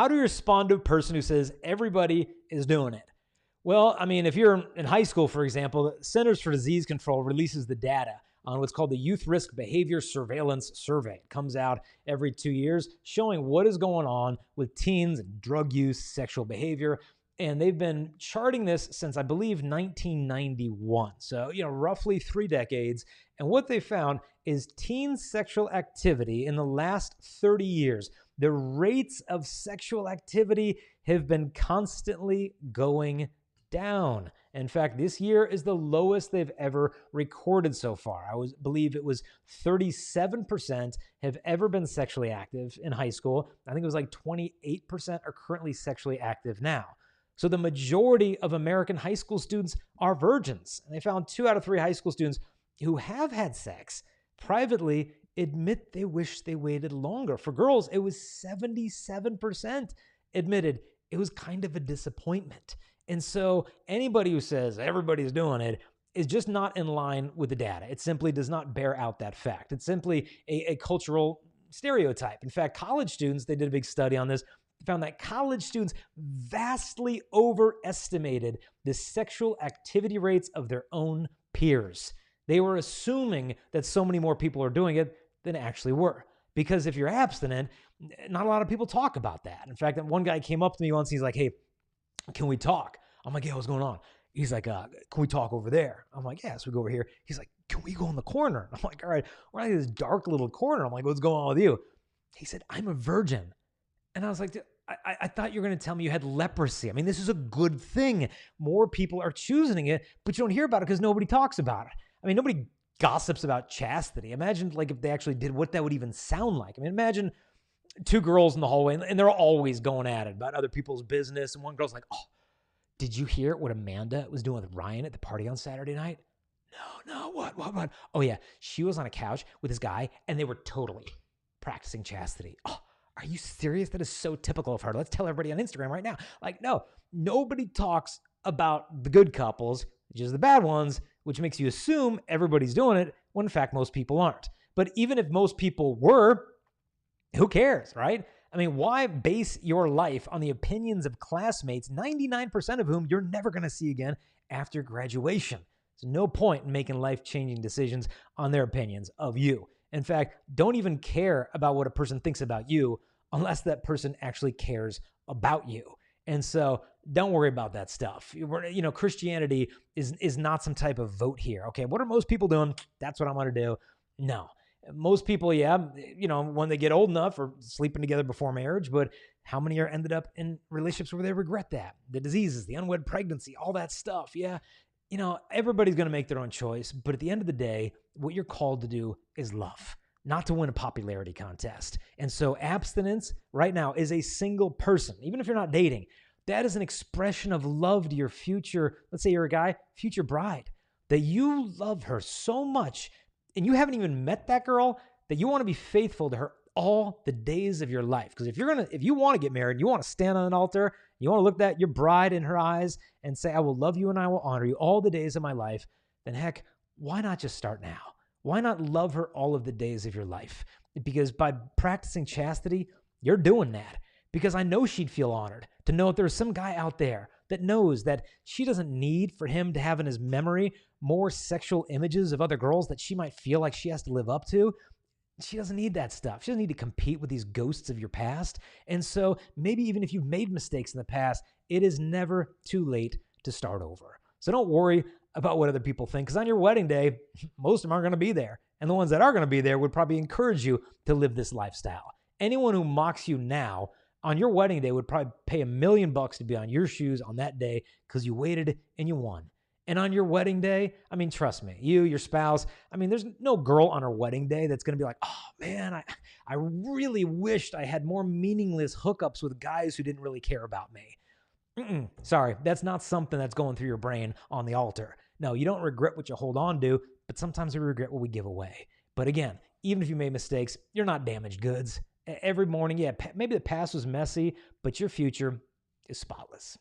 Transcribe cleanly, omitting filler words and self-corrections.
How do you respond to a person who says everybody is doing it? Well, I mean, if you're in high school, for example, the Centers for Disease Control releases the data on what's called the Youth Risk Behavior Surveillance Survey. It comes out every 2 years showing what is going on with teens and drug use, sexual behavior. And they've been charting this since, I believe, 1991. So, roughly 3 decades. And what they found is teen sexual activity in the last 30 years, the rates of sexual activity have been constantly going down. In fact, this year is the lowest they've ever recorded so far. I believe it was 37% have ever been sexually active in high school. I think it was like 28% are currently sexually active now. So the majority of American high school students are virgins. And they found 2 out of 3 high school students who have had sex privately admit they wish they waited longer. For girls, it was 77% admitted it was kind of a disappointment. And so anybody who says everybody's doing it is just not in line with the data. It simply does not bear out that fact. It's simply a cultural stereotype. In fact, college students, they did a big study on this, found that college students vastly overestimated the sexual activity rates of their own peers. They were assuming that so many more people are doing it than actually were. Because if you're abstinent, not a lot of people talk about that. In fact, one guy came up to me once, he's like, "Hey, can we talk?" I'm like, "Yeah, what's going on?" He's like, "Can we talk over there?" I'm like, "Yeah, so we go over here." He's like, "Can we go in the corner?" I'm like, "All right, we're in this dark little corner." I'm like, "What's going on with you?" He said, "I'm a virgin." And I was like, I thought you were going to tell me you had leprosy. I mean, this is a good thing. More people are choosing it, but you don't hear about it because nobody talks about it. I mean, nobody gossips about chastity. Imagine if they actually did, what that would even sound like. I mean, imagine 2 girls in the hallway and they're always going at it about other people's business. And one girl's like, "Oh, did you hear what Amanda was doing with Ryan at the party on Saturday night?" No, what? "Oh yeah, she was on a couch with this guy and they were totally practicing chastity." "Oh, are you serious? That is so typical of her. Let's tell everybody on Instagram right now." Like, no, nobody talks about the good couples, just the bad ones, which makes you assume everybody's doing it when in fact most people aren't. But even if most people were, who cares, right? I mean, why base your life on the opinions of classmates, 99% of whom you're never going to see again after graduation? There's no point in making life-changing decisions on their opinions of you. In fact, don't even care about what a person thinks about you unless that person actually cares about you. And so don't worry about that stuff. Christianity is not some type of vote here. Okay, what are most people doing? That's what I'm going to do. No. Most people, when they get old enough, are sleeping together before marriage, but how many are ended up in relationships where they regret that? The diseases, the unwed pregnancy, all that stuff. Yeah. Everybody's going to make their own choice, but at the end of the day, what you're called to do is love, not to win a popularity contest. And so abstinence right now is a single person, even if you're not dating, that is an expression of love to your future, let's say you're a guy, future bride, that you love her so much and you haven't even met that girl, that you want to be faithful to her all the days of your life. Because if you want to get married, you want to stand on an altar, you want to look at your bride in her eyes and say, "I will love you and I will honor you all the days of my life," then heck, why not just start now? Why not love her all of the days of your life? Because by practicing chastity, you're doing that. Because I know she'd feel honored to know that there's some guy out there that knows that she doesn't need for him to have in his memory more sexual images of other girls that she might feel like she has to live up to. She doesn't need that stuff. She doesn't need to compete with these ghosts of your past. And so maybe even if you've made mistakes in the past, it is never too late to start over. So don't worry about what other people think, because on your wedding day, most of them aren't going to be there. And the ones that are going to be there would probably encourage you to live this lifestyle. Anyone who mocks you now on your wedding day would probably pay $1 million to be on your shoes on that day because you waited and you won. And on your wedding day, I mean, trust me, your spouse, I mean, there's no girl on her wedding day that's going to be like, "Oh man, I really wished I had more meaningless hookups with guys who didn't really care about me." Sorry, that's not something that's going through your brain on the altar. No, you don't regret what you hold on to, but sometimes we regret what we give away. But again, even if you made mistakes, you're not damaged goods. Every morning, maybe the past was messy, but your future is spotless.